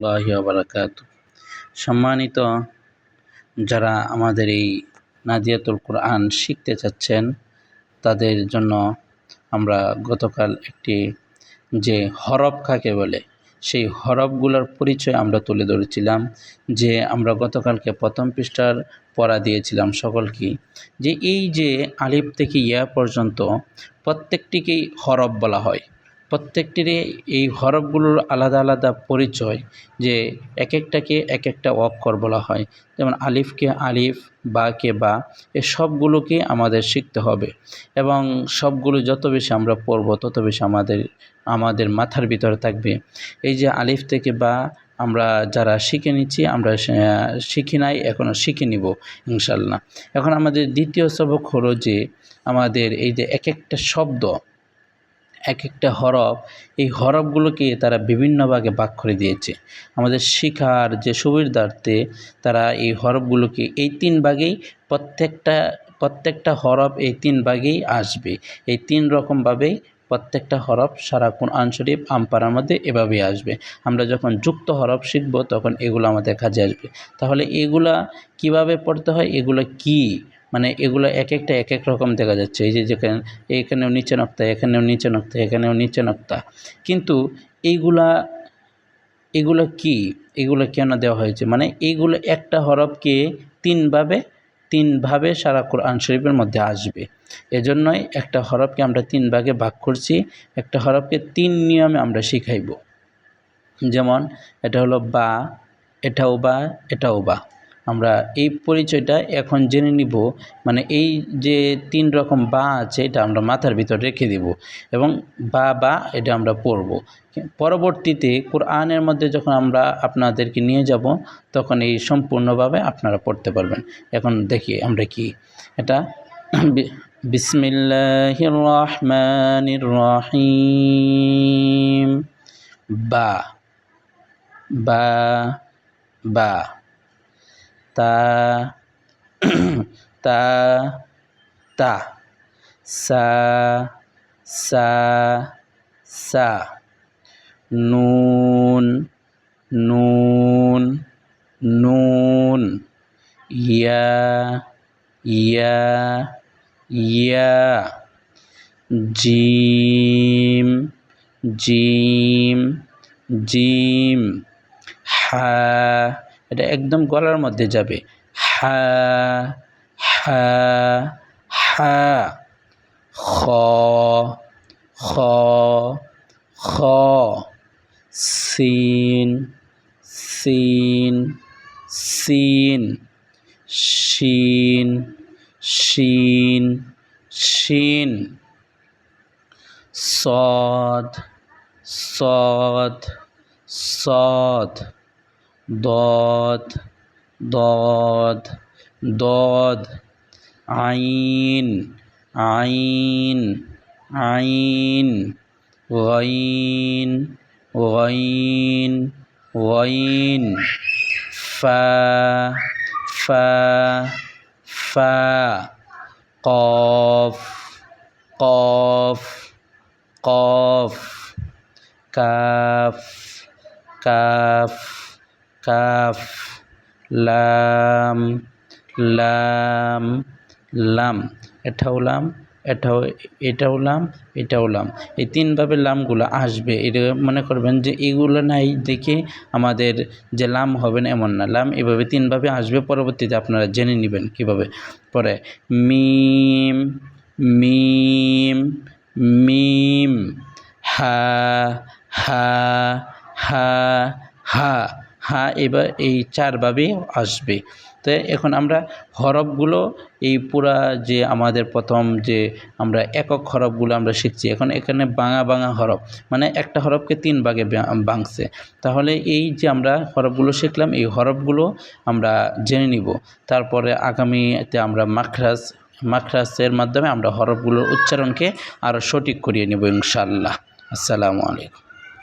আল্লাহি ওয়া বারাকাতুহু। সম্মানিত যারা আমাদের এই নাদিয়াতুল কোরআন শিখতে চাচ্ছেন, তাদের জন্য আমরা গতকাল একটি যে হরফ কাকে বলে সেই হরফগুলোর পরিচয় আমরা তুলে ধরেছিলাম। যে আমরা গতকালকে প্রথম পৃষ্ঠার পড়া দিয়েছিলাম সকলকে, যে এই যে আলিফ থেকে ইয়া পর্যন্ত প্রত্যেকটিকেই হরফ বলা হয়। প্রত্যেকটিরই এই হরফগুলোর আলাদা আলাদা পরিচয়, যে এক একটাকে এক একটা অক্ষর বলা হয়। যেমন আলিফকে আলিফ, বাকে বা, এ সবগুলোকে আমাদের শিখতে হবে এবং সবগুলো যত বেশি আমরা পড়ব তত বেশি আমাদের মাথার ভিতরে থাকবে। এই যে আলিফ থেকে বা আমরা যারা শিখে নিচ্ছি, আমরা শিখি নাই, এখনও শিখে নিব ইনশাল্লাহ। এখন আমাদের দ্বিতীয় সবক হলো যে আমাদের এই যে এক একটা শব্দ, এক একটা হরফ, এই হরফগুলোকে তারা বিভিন্ন ভাগে ভাগ করে দিয়েছে। আমাদের শিখার যে সুবিধার্থে তারা এই হরফগুলোকে এই তিন ভাগেই, প্রত্যেকটা হরফ এই তিন ভাগেই আসবে। এই তিন রকমভাবেই প্রত্যেকটা হরফ সারা কোরআন শরীফ আমপারার মধ্যে এভাবেই আসবে। আমরা যখন যুক্ত হরফ শিখব তখন এগুলো আমাদের কাজে আসবে। তাহলে এগুলা কিভাবে পড়তে হয়, এগুলো কি, মানে এগুলো এক একটা এক এক রকম দেখা যাচ্ছে। এই যে যেখানে এখানেও নিচে নক্তা, এখানেও নিচে নক্তা, এখানেও নিচে নক্তা, কিন্তু এগুলো কি, এগুলো কেন দেওয়া হয়েছে, মানে এইগুলো একটা হরফকে তিনভাবে সারা কোরআন শরীফের মধ্যে আসবে। এজন্যই একটা হরফকে আমরা তিন ভাগে ভাগ করছি, একটা হরফকে তিন নিয়মে আমরা শিখাইব। যেমন এটা হলো বা, এটাও বা, এটাও বা। আমরা এই পরিচয়টা এখন জেনে নিব, মানে এই যে তিন রকম বা আছে এটা আমরা মাথার ভিতর রেখে দেব এবং বা এটা আমরা পড়ব। পরবর্তীতে কোরআনের মধ্যে যখন আমরা আপনাদেরকে নিয়ে যাব তখন এই সম্পূর্ণভাবে আপনারা পড়তে পারবেন। এখন দেখি আমরা কি এটা। বিসমিল্লাহির রহমানির রহিম। বা বা বা, তা তা তা, সা সা সা, নুন নুন নুন, ইয়া ইয়া ইয়া, জিম জিম জিম, হা, এটা একদম গলার মধ্যে যাবে, হা হা হা, খ খ খ, সিন সিন সিন, শিন শিন শিন, সদ সদ সদ, দদ দদ দদ, আইন আইন আইন, গইন গইন গইন, ফা ফা ফা, কফ কফ কফ, কাফ কাফ কাফ, লাম লাম লাম, এটাও লাম, এটাও লাম, এটাও লাম। এই তিনভাবে লামগুলো আসবে। এটা মনে করবেন যে এগুলো নাই দেখে আমাদের যে লাম হবে না এমন না, লাম এভাবে তিনভাবে আসবে। পরবর্তীতে আপনারা জেনে নেবেন কীভাবে পরে। মিম মিম মিম, হা হা হা হা হা, এবার এই চারভাবে আসবে। তো এখন আমরা হরফগুলো এই পুরা যে আমাদের প্রথম যে আমরা একক হরফগুলো আমরা শিখছি, এখন এখানে বাঙা হরফ, মানে একটা হরফকে তিন ভাগে ভাঙছে। তাহলে এই যে আমরা হরফগুলো শিখলাম, এই হরফগুলো আমরা জেনে নিব। তারপরে আগামীতে আমরা মাখরাজের মাধ্যমে আমরা হরফগুলোর উচ্চারণকে আরও সঠিক করিয়ে নেব ইনশাআল্লাহ। আসসালামু আলাইকুম।